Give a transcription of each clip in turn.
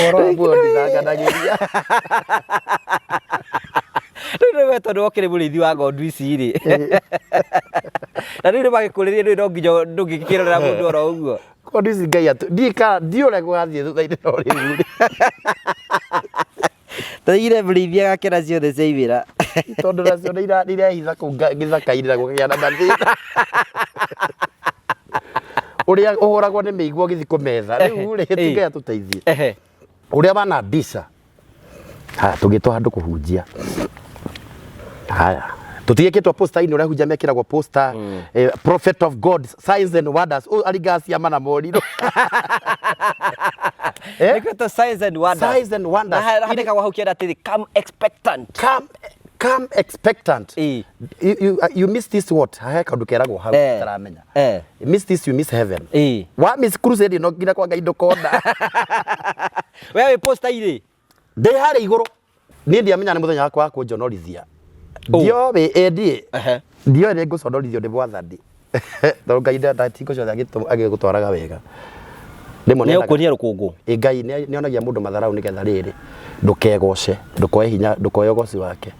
Oro bodi thanganagiria. Rĩu we tondũ okĩrĩ mũrĩithi wa ng'ondu ici rĩ. Na rĩu magĩkũrĩria rĩu no nginya ndũngĩkĩrorera mũndũ oro ũguo. Ng'ondu ici Ngai ndiũrĩa gũgathiĩ thutha-inĩ no rĩu rĩ. Tũigire mũrĩithi agakena ciothe ciaumĩra. Tondũ nacio nĩirehitha kũu gĩthaka-inĩ na gũkĩgĩa na mathĩna. Ũrĩa ũhũragwo nĩ mĩigua ũgĩthiĩ kũmetha rĩu rĩ tũngĩya tũteithie. Ũrĩa bana Ndisa tũgĩtwo handũ kũhunjia. Haya tũtigĩkĩtwo poster-inĩ ũrĩa hunjia mekĩragwo poster prophet of God signs and wonders aligacia mana morirũ. Nĩkwĩtwo signs and wonders. Signs and wonders. Na handĩkagwo hau kĩanda atĩrĩ come expectant. Come expectant. You miss this what? Haha kaundu keragwo hau taramenya. You miss this you miss heaven. Wa miss crusade no nginya kwa Ngai ndukona. Wewe poster ire. Ndĩ harĩ igũrũ. Niĩ ndiamenya nĩ mũthenya wakwa wa kũnjonorithia. Ndio we endie. Ndio nĩ ngũconorithio nĩ Mwathani. Tondũ Ngai ndatigũcothia agĩgũtwaraga wega. Nĩ ũkũria rũkũngũ. Ngai nĩonagia mũndũ matharaũ nĩgetha rĩrĩ ndukegoce, ndukoe hinya, ndukoe ũgoci wake.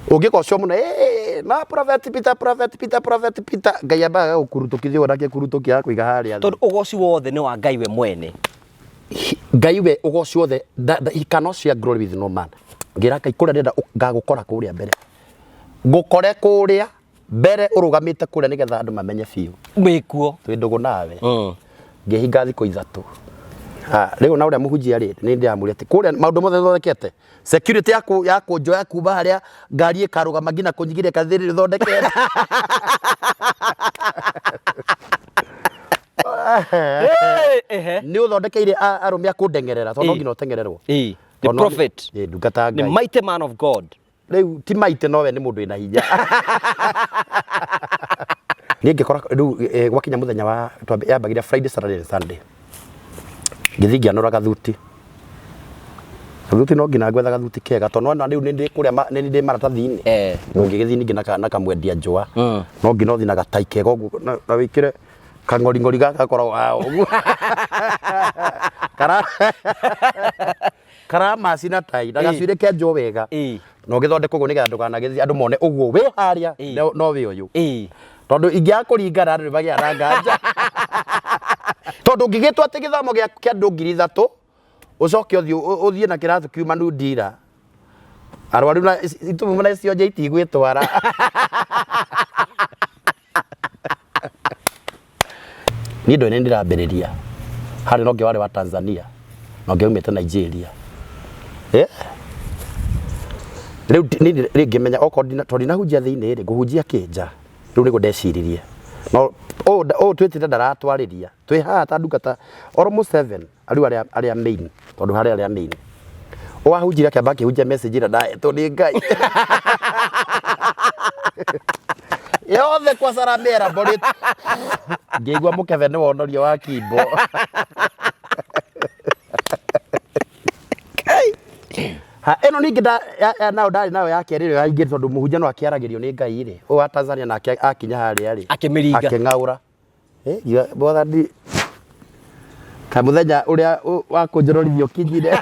Ũngĩgocwo mũno na prophet Peter Ngai ambaga gũkurutũkithio nake kurutũkia kũiga harĩa. Tondũ ũgoci wothe nĩ wa Ngai we mwene. Ngai we ũgoci wothe he cannot share glory with no man. Ngira Ngai kũrĩa ndenda ngagũkora kũrĩa mbere. Ngũkore kũrĩa mbere ũrũgamĩte kũrĩa nĩgetha andũ mamenye biũ. Wĩkuo. Twĩ ndũgũ nawe. Ngĩhinga thikũ ithatũ. Rĩu na ũrĩa mũhunjia rĩ nĩ ndĩamũria atĩ kũrĩa maũndũ mothe thondekete. Security ya kũnjoya kuuma harĩa ngari ĩkarũgama nginya kũnyigiria kathĩrĩ thondekete. Nĩ ũthondekeire arũme a kũndengerera tondũ no nginya ũtengererwo. The prophet. Ndungata Ngai. The mighty man of God. Rĩu ti mighty nowe nĩ mũndũ wĩna hinya. Niĩ ngĩkora rĩu gwakinya mũthenya wa yambagĩria Friday, Saturday and Sunday. Ngĩthiĩ ngĩanũra gathuti. Gathuti no nginya gwetha gathuti kega tondũ no rĩu nĩ ndĩ maratathi-inĩ. Ngĩgĩthiĩ ningĩ na kamwendia njũa. No nginya ũthiĩ na gatai kega ũguo na wĩkĩre kang'oring'ori gaka gakoragwo ũguo. Karamasi na tai na gacuĩrĩ ke njũa wega. No gĩthondekwo ũguo nĩgetha ndũkanagĩthiĩ andũ mone ũguo wĩ harĩa no wĩ ũyũ. Tondũ ingĩakũringana andũ nĩmagĩa na nganja. Tondũ ngĩgĩtwo atĩ gĩthomo kĩa andũ 3,000 ũcoke ũthiĩ na kĩratũ kiuma Nudira. Arwaru na itũmũ na cionje itigwĩtwara. Niĩ ndũ nĩ ndĩrambĩrĩria. Harĩ no ngĩ warĩ wa Tanzania. No ngĩ umĩte Nigeria. Rĩu ngĩmenya okorwo tondũ ndinahunjia thĩinĩ rĩ ngũhunjia kĩnja. Rĩu nĩguo ndeciririe. No twĩtĩte ndaratwarĩria. Twĩ haha ta ndungata almost 7 arĩa main. Tondũ harĩ arĩa main. Wahunjire akĩamba akĩhunjia message ĩrĩa ndahetwo nĩ Ngai. Yothe kwa Saramera Borit. Ngĩigua mũkebe nĩ wonorio wa kimbo. Ĩno ningĩ nao ndarĩ nayo ya kerĩ ĩrĩa yaingĩ tondũ mũhunjia no akĩaragĩrio nĩ Ngai rĩ. Wa Tanzania nake akinya harĩa rĩ. Akĩmĩringa. Akĩng'aũra. Mwathani kamuthenya ũrĩa wa kũnjororithio kinyire.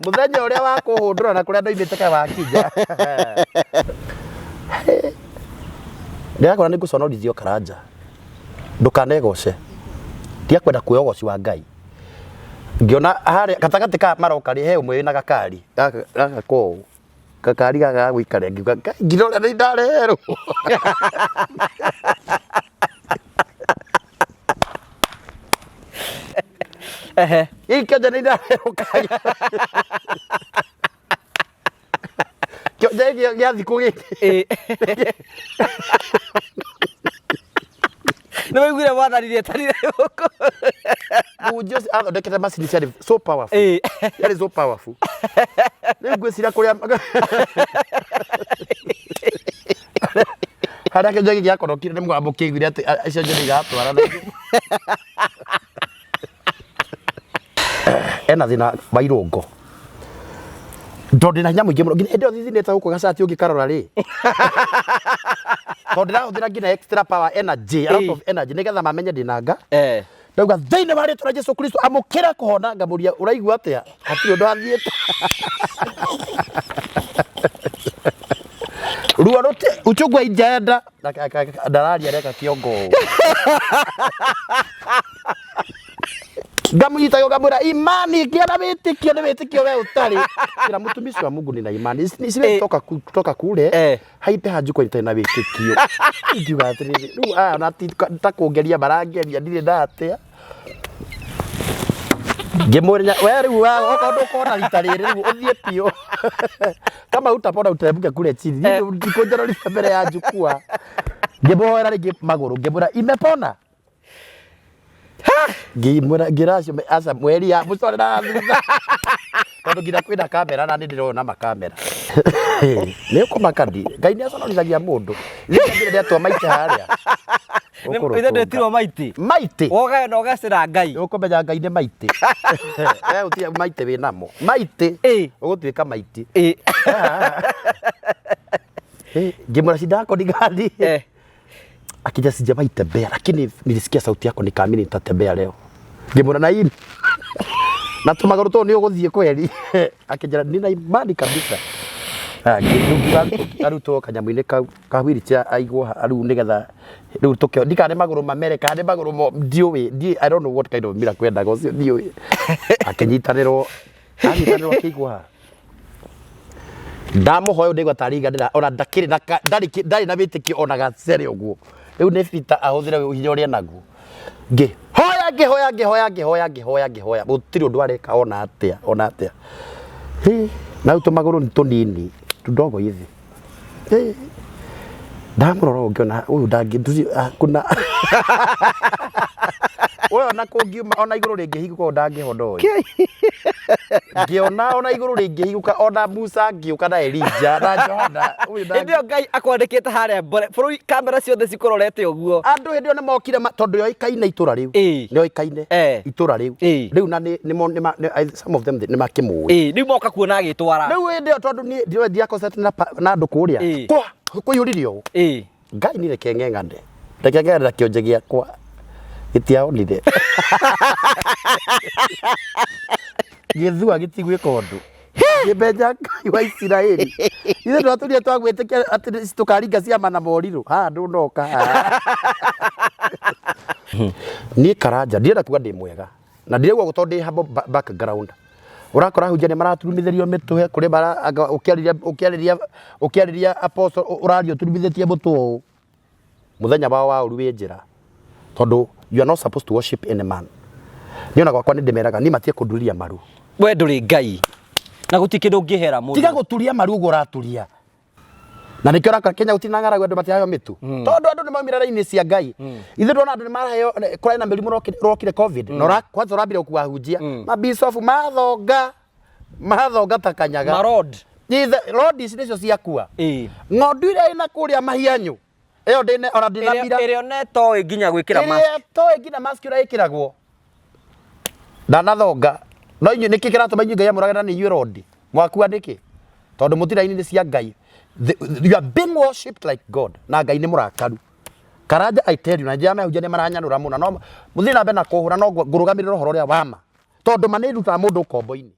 Muthenya ũrĩa wa kũhũndũra na kũrĩa ndoimĩte ka wakinya. Ndĩrakora nĩ ngũconorithio Karanja. Ndũkanegoce. Ndiakwenda kuoya ũgoci wa Ngai. Ngiona harĩa gatagatĩ ka maroka rĩ he ũmwe wĩna gakari. Gaka kũu. Gakari gaka gũikare ngiuga ngirora nĩ ndareherwo. Ikĩnja nĩ ndareherwo kari. Kĩonje gĩa thikũ gĩkĩ. Nĩ waiguire Mwathani nĩetanire gũkũ. Mũhunjia ũcio athondekete macini ciarĩ so powerful. Yarĩ so powerful. Rĩu ngwĩciria kũrĩa harĩa kĩonje gĩkĩ gĩakorokire nĩ mũgambo kĩiguire atĩ icio njĩra igatwarana. Ena thĩna wa irũngo. Tondũ na hinya mũingĩ mũno nginya hĩndĩ ĩyo thithinĩte gũkũ gacati ũngĩkarora rĩ. Tondũ ndĩrahũthĩra nginya extra power energy, a lot of energy nĩgetha mamenye ndĩnanga. ndauga thĩinĩ wa rĩĩtwa rĩa Jesũ Kristo amũkĩra kũhona ngamũria ũraigua atĩa hatirĩ ũndũ athiĩte ruo rũti uchungu wa ijenda ndararia reka kĩongo ngamunyita ngamwĩra imani ngĩona wĩtĩkio nĩ wĩtĩkio we ũtarĩ kĩra mũtumia wa Mungu nina imani kutoka kule haipe hajuko itarĩ na wĩtĩkio ngiuga atĩrĩrĩ rĩu ona takũngeria marangeria ndirĩ ndatia ngĩmũria we rĩu okorwo ndũkona rita rĩrĩ rĩu ũthiĩ piũ kama utapona uteremke kule chini ndikunjeroria mbere ya jukua ngĩmũhoera rĩngĩ magũrũ ngĩmwĩra imepona ngiracio asa mweri ya mũcorera thutha tondũ nginya kwĩna kamera na nĩ ndĩrona makamera nĩ ũkũmakadi Ngai nĩ aconorithagia mũndũ nĩ atwa maite harĩa ithe ndĩtirwo maiti woga na ũgacĩra Ngai ũkũmenya Ngai nĩ maiti we ũtia maite wĩ namo maiti ũgũtuĩka maiti ngĩmwĩra shida ni gani akija sijawahi tembea lakini nilisikia sauti yako nikaamini nitatembea leo. Ngĩmwĩra na hii na tumagũrũ tũ nĩ ũgũthiĩ kweli akija nina imani kabisa arutwo kanyamũ-inĩ kau ka wheelchair aigwo rĩu nĩgetha rĩu tũkĩo ndikane magũrũ mamere kana magũrũ ndiũĩ I don't know what kind of miracle kwendaga ũcio ndiũĩ akĩnyitanĩrwo akĩigwa ndamuhoyo ndigwa tariganira ona ndakiri na ndari na wĩtĩkio ona gacere ũguo rĩu nĩ bita ahũthĩre hinya ũrĩa naguo ngĩhoya gũtirĩ ũndũ areka ona atĩa na tũmagũrũ nĩ tũnini tudogo hivi ndamũrora ũngĩona ũyũ ndangĩ kuna wewe ona kũngiuma ona igũrũ rĩngĩhingũka ndangĩhona ũyũ ngĩona ona igũrũ rĩngĩhingũka ona Musa ngĩũka na Elija na Johana hĩndĩ ĩyo Ngai akwandĩkĩte harĩa bũrũri kamera ciothe cikũrorete ũguo andũ hĩndĩ ĩyo nĩ mokire tondũ yoĩkaine itũra rĩu nĩoĩkaine itũra rĩu na some of them nĩ makĩmũĩ rĩu moka kuona agĩtwara rĩu hĩndĩ ĩyo tondũ niĩ ndiakocete na andũ kũrĩa kũiyũririo Ngai nĩ reke ng'eng'ane na kĩonje gĩakwa gĩtiaonire gĩthua gĩtigwĩka ũndũ ngĩmenya Ngai wa Isiraeli ithe twatũrire twagwĩtĩkia atĩ tũkaringa ciama na morirũ ndũnoka niĩ Karanja ndirenda kuga ndĩ mwega na ndirauga gũtondũ ndĩ humble background urakora hunjia nĩ maraturumithĩrio mĩtwe kũrĩ ũkĩarĩria apostle ũrario turumithĩtie mũtwe ũũ mũthenya wao wa ũru wĩ njĩra tondũ you are not supposed to worship any man niona gwakwa nĩ ndĩmeraga niĩ matie kũnduria maru we ndũrĩ Ngai na gũtirĩ kĩndũ ũngĩhera mũndũ tiga gũturia maru ũguo ũraturia na nĩkĩo ũrakora Kenya gũtirĩ na ng'aragu andũ matiheo mĩtu tondũ andũ nĩ maumĩra raini cia Ngai ithe ndona andũ nĩ maraheo kũrĩ na mĩrimũ rokire covid na kwanza ũrambire kuwahunjia mabicobu mathonga ta kanyaga marod rod ici nĩcio ciakua ng'ondu iria ĩna kũrĩa mahianyũ ĩyo ndĩne ona ndĩnamira ĩrĩa netoĩ nginya gwĩkĩra mask ĩrĩa toĩ nginya mask ũrĩa ĩkĩragwo ndanathonga no inyuĩ nĩkĩ kĩratũma inyuĩ Ngai amũragana nĩ inyuĩ rod mwakua nĩkĩ tondũ mũtiraini nĩ cia Ngai you are being worshipped like God na Ngai nĩ mũrakaru Karanja I tell you na njĩra mehunjia nĩ maranyanũra mũno no mũthĩ na mbere na kũhũra no ngũrũgamĩrĩra ũhoro ũrĩa wama tondũ manĩrutaga mũndũ kombo-inĩ